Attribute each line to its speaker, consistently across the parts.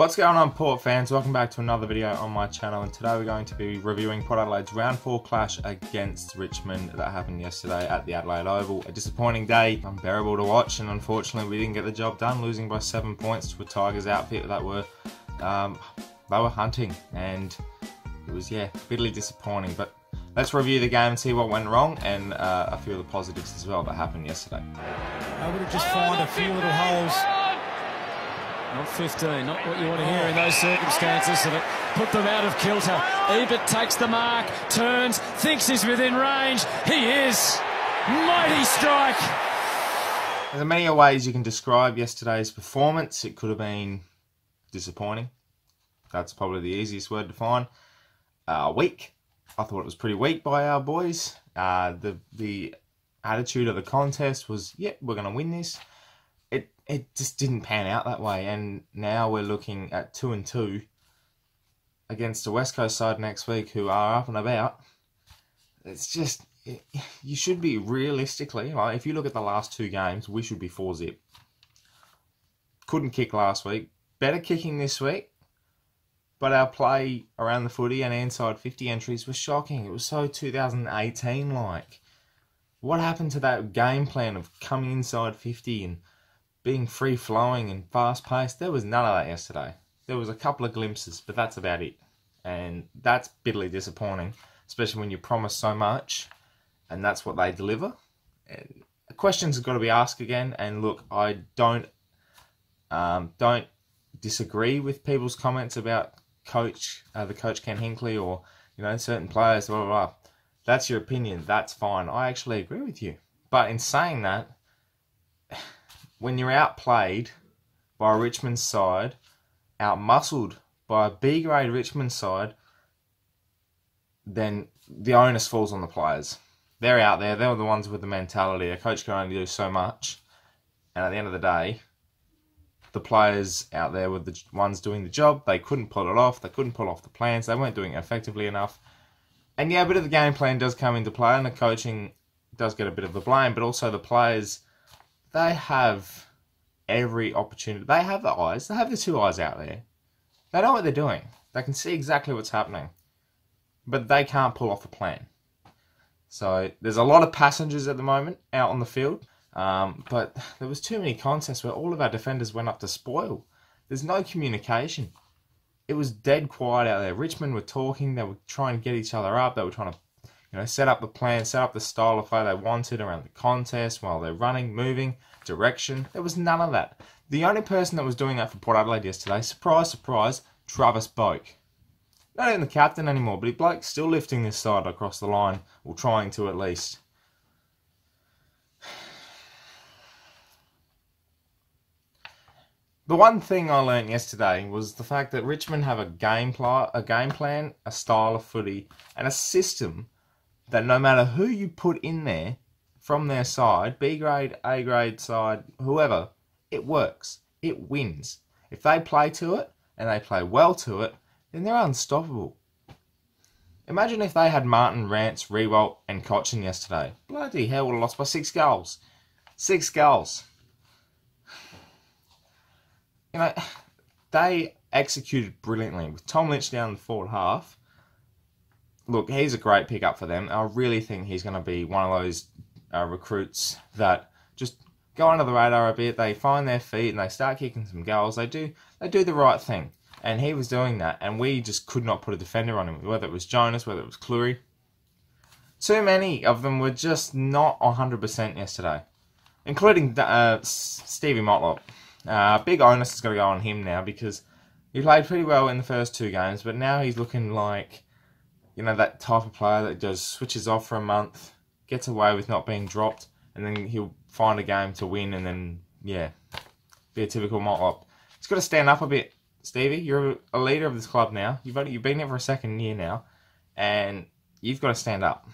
Speaker 1: What's going on, Port fans? Welcome back to another video on my channel, and today we're going to be reviewing Port Adelaide's round 4 clash against Richmond that happened yesterday at the Adelaide Oval. A disappointing day, unbearable to watch, and unfortunately we didn't get the job done, losing by 7 points to a Tigers outfit that were they were hunting, and it was bitterly disappointing. But let's review the game and see what went wrong, and a few of the positives as well that happened yesterday.
Speaker 2: I would have just found a few little holes. Not 15, not what you want to hear in those circumstances, and it put them out of kilter. Ebert takes the mark, turns, thinks he's within range. He is. Mighty strike.
Speaker 1: There's many ways you can describe yesterday's performance. It could have been disappointing. That's probably the easiest word to find. Weak. I thought it was pretty weak by our boys. The attitude of the contest was, we're going to win this. It just didn't pan out that way, and now we're looking at 2-2 against the West Coast side next week, who are up and about. It's just, you should be realistically, like, if you look at the last 2 games, we should be 4-0. Couldn't kick last week. Better kicking this week, but our play around the footy and inside 50 entries was shocking. It was so 2018-like. What happened to that game plan of coming inside 50 and being free-flowing and fast-paced? There was none of that yesterday. There was a couple of glimpses, but that's about it. And that's bitterly disappointing, especially when you promise so much, and that's what they deliver. And questions have got to be asked again, and look, I don't disagree with people's comments about the coach Ken Hinkley, or certain players, blah, blah, blah. That's your opinion, that's fine. I actually agree with you. But in saying that, when you're outplayed by a Richmond side, outmuscled by a B-grade Richmond side, then the onus falls on the players. They're out there, they're the ones with the mentality. A coach can only do so much, and at the end of the day, the players out there were the ones doing the job. They couldn't pull it off, they couldn't pull off the plans, they weren't doing it effectively enough. And a bit of the game plan does come into play, and the coaching does get a bit of the blame, but also the players, they have every opportunity. They have the eyes. They have the 2 eyes out there. They know what they're doing. They can see exactly what's happening. But they can't pull off the plan. So there's a lot of passengers at the moment out on the field. But there was too many contests where all of our defenders went up to spoil. There's no communication. It was dead quiet out there. Richmond were talking. They were trying to get each other up. They were trying to set up the plan, set up the style of play they wanted around the contest while they're running, moving, direction. There was none of that. The only person that was doing that for Port Adelaide yesterday, surprise, surprise, Travis Boak. Not even the captain anymore, but Blake's still lifting this side across the line, or trying to at least. The one thing I learnt yesterday was the fact that Richmond have a game plan, a style of footy, and a system that no matter who you put in there from their side, B grade, A grade side, whoever, it works. It wins. If they play to it, and they play well to it, then they're unstoppable. Imagine if they had Martin, Rance, Rewalt, and Cochin yesterday. Bloody hell, would have lost by 6 goals. 6 goals. They executed brilliantly with Tom Lynch down the forward half. Look, he's a great pickup for them. I really think he's going to be one of those recruits that just go under the radar a bit. They find their feet and they start kicking some goals. They do the right thing, and he was doing that. And we just could not put a defender on him, whether it was Jonas, whether it was Cleary. Too many of them were just not 100% yesterday, including Stevie Motlop. Big onus is going to go on him now, because he played pretty well in the first 2 games, but now he's looking like that type of player that just switches off for a month, gets away with not being dropped, and then he'll find a game to win, and then, be a typical Motlop. He's got to stand up a bit, Stevie. You're a leader of this club now. You've been there for a second year now, and you've got to stand up.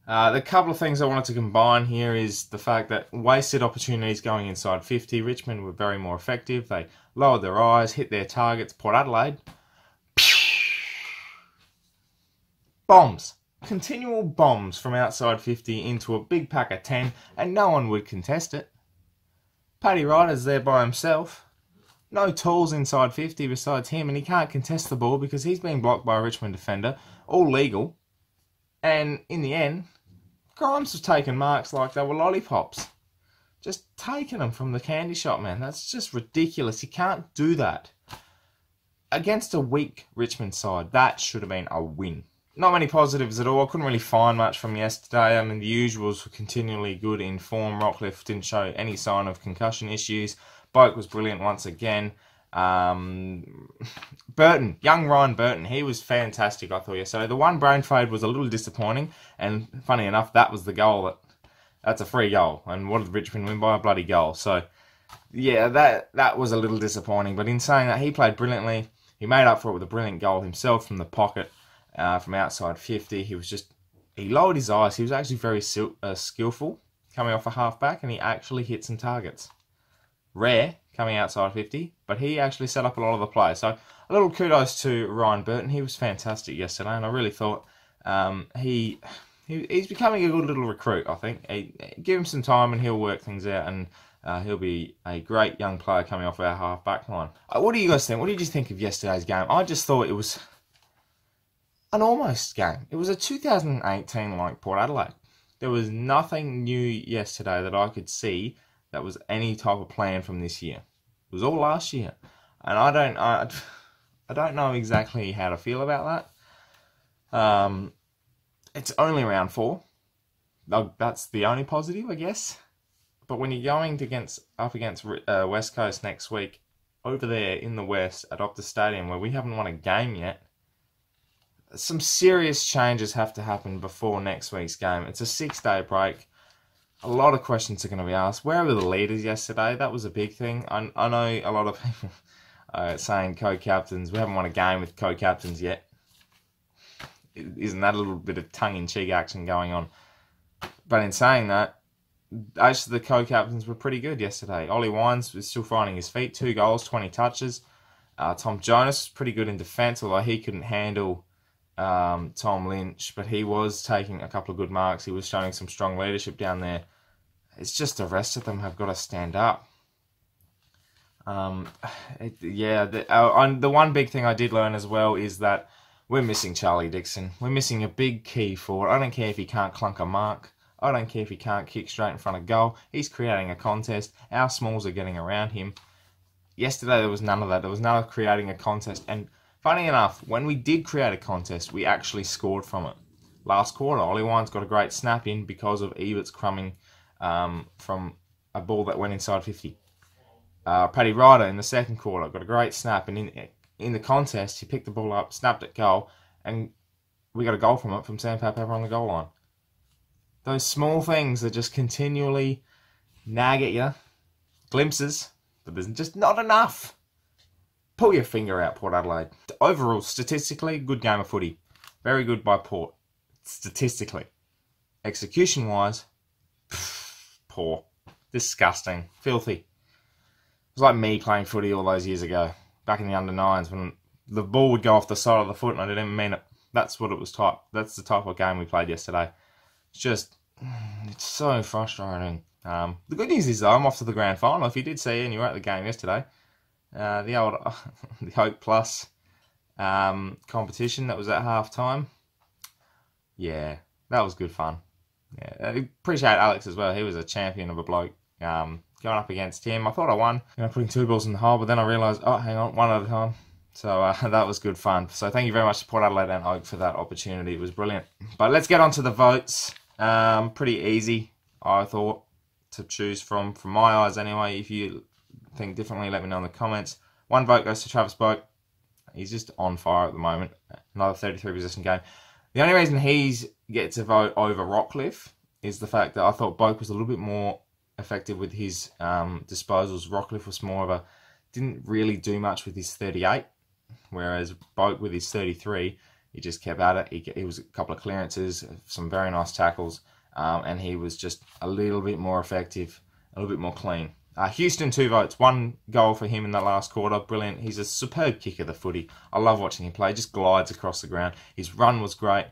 Speaker 1: The couple of things I wanted to combine here is the fact that wasted opportunities going inside 50. Richmond were very more effective. They lowered their eyes, hit their targets. Port Adelaide, bombs. Continual bombs from outside 50 into a big pack of 10, and no one would contest it. Paddy Ryder's there by himself. No tools inside 50 besides him, and he can't contest the ball because he's being blocked by a Richmond defender. All legal. And in the end, Grimes was taking marks like they were lollipops. Just taking them from the candy shop, man. That's just ridiculous. You can't do that. Against a weak Richmond side, that should have been a win. Not many positives at all. I couldn't really find much from yesterday. I mean, the usuals were continually good in form. Rockcliffe didn't show any sign of concussion issues. Boak was brilliant once again. Burton, young Ryan Burton, he was fantastic, I thought yesterday. The one brain fade was a little disappointing, and funny enough, that was the goal. That's a free goal, and what did Richmond win by? A bloody goal. So, yeah, that was a little disappointing. But in saying that, he played brilliantly. He made up for it with a brilliant goal himself from the pocket. From outside 50, he lowered his eyes. He was actually very skillful coming off a half-back, and he actually hit some targets. Rare coming outside 50, but he actually set up a lot of the play. So a little kudos to Ryan Burton. He was fantastic yesterday, and I really thought he's becoming a good little recruit, I think. Give him some time, and he'll work things out, and he'll be a great young player coming off our half-back line. What do you guys think? What did you think of yesterday's game? I just thought it was an almost game. It was a 2018 like Port Adelaide. There was nothing new yesterday that I could see that was any type of plan from this year. It was all last year, and I don't know exactly how to feel about that. It's only round 4. That's the only positive, I guess. But when you're going up against West Coast next week, over there in the West at Optus Stadium, where we haven't won a game yet, some serious changes have to happen before next week's game. It's a 6-day break. A lot of questions are going to be asked. Where were the leaders yesterday? That was a big thing. I know a lot of people are saying co-captains. We haven't won a game with co-captains yet. Isn't that a little bit of tongue-in-cheek action going on? But in saying that, actually the co-captains were pretty good yesterday. Ollie Wines was still finding his feet. 2 goals, 20 touches. Tom Jonas was pretty good in defence, although he couldn't handle Tom Lynch, but he was taking a couple of good marks. He was showing some strong leadership down there. It's just the rest of them have got to stand up. The one big thing I did learn as well is that we're missing Charlie Dixon. We're missing a big key forward. I don't care if he can't clunk a mark. I don't care if he can't kick straight in front of goal. He's creating a contest. Our smalls are getting around him. Yesterday there was none of that. There was none of creating a contest. And funny enough, when we did create a contest, we actually scored from it. Last quarter, Ollie Wines got a great snap in because of Ebert's crumbing from a ball that went inside 50. Paddy Ryder in the second quarter got a great snap, and in the contest, he picked the ball up, snapped it goal, and we got a goal from it from Sam Pepper on the goal line. Those small things that just continually nag at you, glimpses, but there's just not enough. Pull your finger out, Port Adelaide. Overall, statistically, good game of footy. Very good by Port. Statistically. Execution-wise, poor. Disgusting. Filthy. It was like me playing footy all those years ago. Back in the under-9s when the ball would go off the side of the foot and I didn't even mean it. That's what it was type. That's the type of game we played yesterday. It's so frustrating. The good news is, though, I'm off to the grand final. If you did see and you were at the game yesterday, the Hope Plus competition that was at half time. Yeah, that was good fun. Yeah, I appreciate Alex as well. He was a champion of a bloke. Going up against him, I thought I won. Putting 2 balls in the hole, but then I realised, oh, hang on, one at a time. So that was good fun. So thank you very much to Port Adelaide and Oak for that opportunity. It was brilliant. But let's get on to the votes. Pretty easy, I thought, to choose from my eyes anyway. If you think differently, let me know in the comments. 1 vote goes to Travis Boak. He's just on fire at the moment. Another 33 possession game. The only reason he gets a vote over Rockcliffe is the fact that I thought Boak was a little bit more effective with his disposals. Rockcliffe was more of a, didn't really do much with his 38, whereas Boak with his 33, he just kept at it. He was a couple of clearances, some very nice tackles, and he was just a little bit more effective, a little bit more clean. Houston, 2 votes, 1 goal for him in the last quarter. Brilliant. He's a superb kicker, the footy. I love watching him play. Just glides across the ground. His run was great.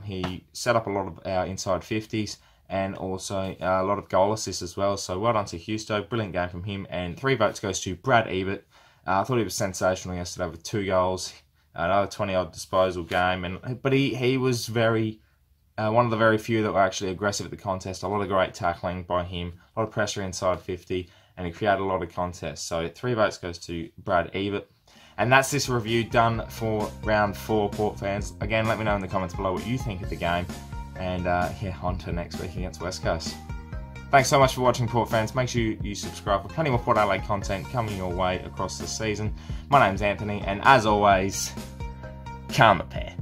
Speaker 1: He set up a lot of our inside 50s, and also a lot of goal assists as well. So well done to Husto, brilliant game from him. And 3 votes goes to Brad Ebert. I thought he was sensational yesterday with 2 goals, another 20-odd disposal game. But he was very one of the very few that were actually aggressive at the contest. A lot of great tackling by him, a lot of pressure inside 50, and he created a lot of contests. So 3 votes goes to Brad Ebert. And that's this review done for round 4, Port fans. Again, let me know in the comments below what you think of the game. And yeah, on to next week against West Coast. Thanks so much for watching, Port fans. Make sure you subscribe for plenty more Port Adelaide content coming your way across the season. My name's Anthony, and as always, calm the pair.